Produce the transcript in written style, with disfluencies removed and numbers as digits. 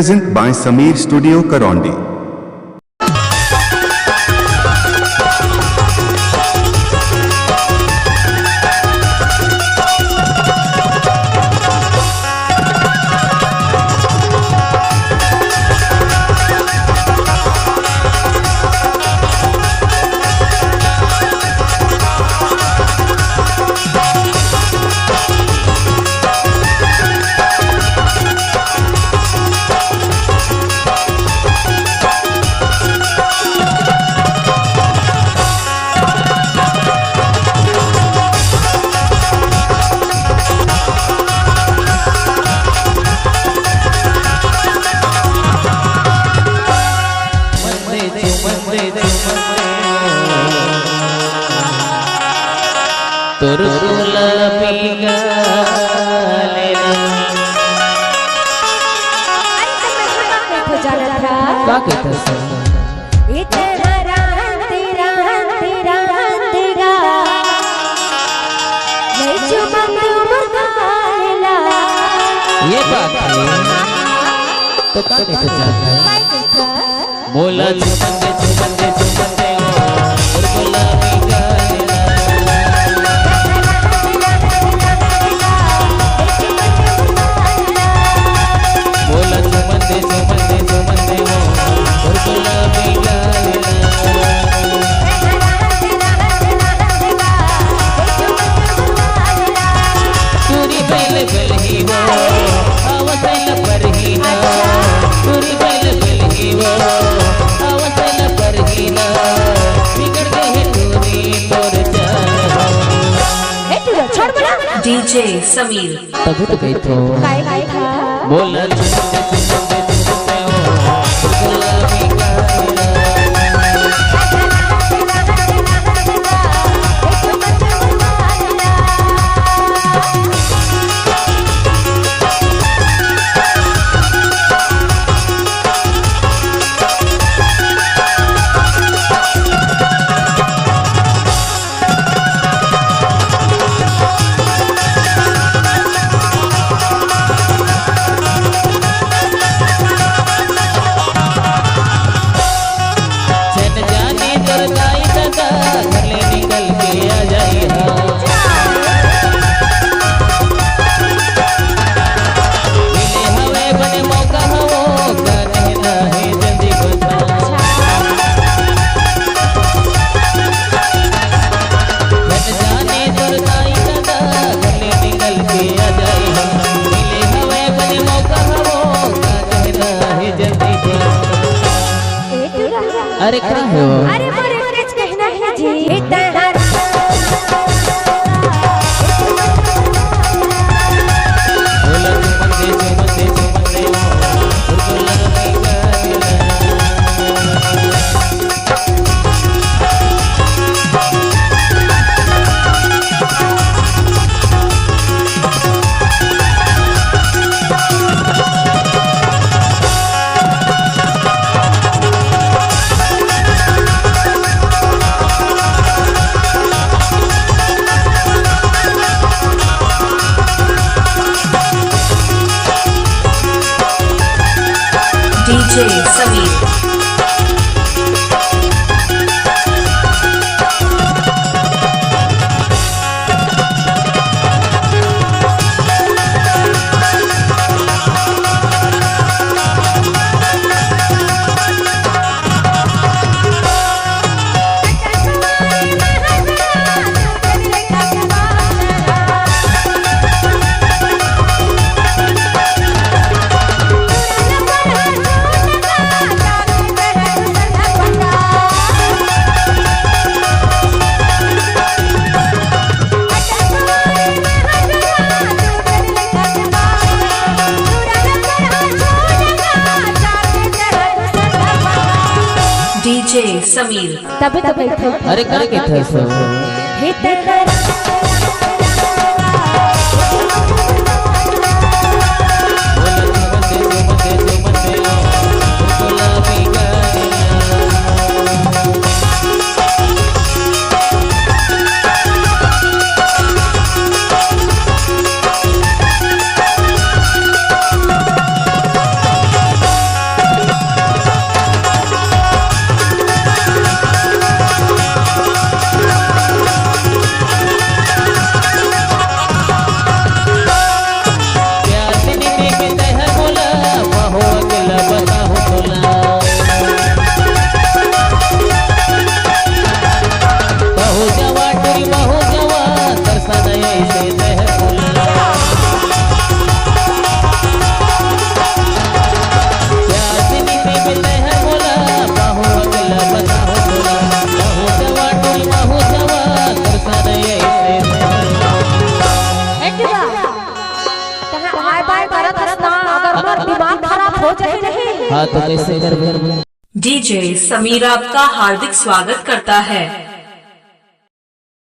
Present by Sameer Studio Karondi. ये बात तो का कहते चाहता मोला चुमंदे चुमंदे चुमंदे और गुलाबी मोला चुमंदे चुमंदे चुमंदे और गुलाबी तुरी पहले पहले ही वो आवतल पर ही ना तुरी पहले पहले ही वो आवतल पर ही ना बिगड़ गए तुरी तोर ए तू छोड़ बना डीजे समीर तभी तो गई तो काय था बोला चुमंदे चुमंदे चुमंदे ओ गुलाबी अरे क्या हो अरे मोरे कुछ कहना है जी बोला चुमंदे चुमंदे चुमंदे और गुलाबी डीजे समीर डीजे समीर तभी तो गई थे अरे क्या कहते हैं हो जाए नहीं। हाँ तो कैसे कर डीजे समीर आपका हार्दिक स्वागत करता है।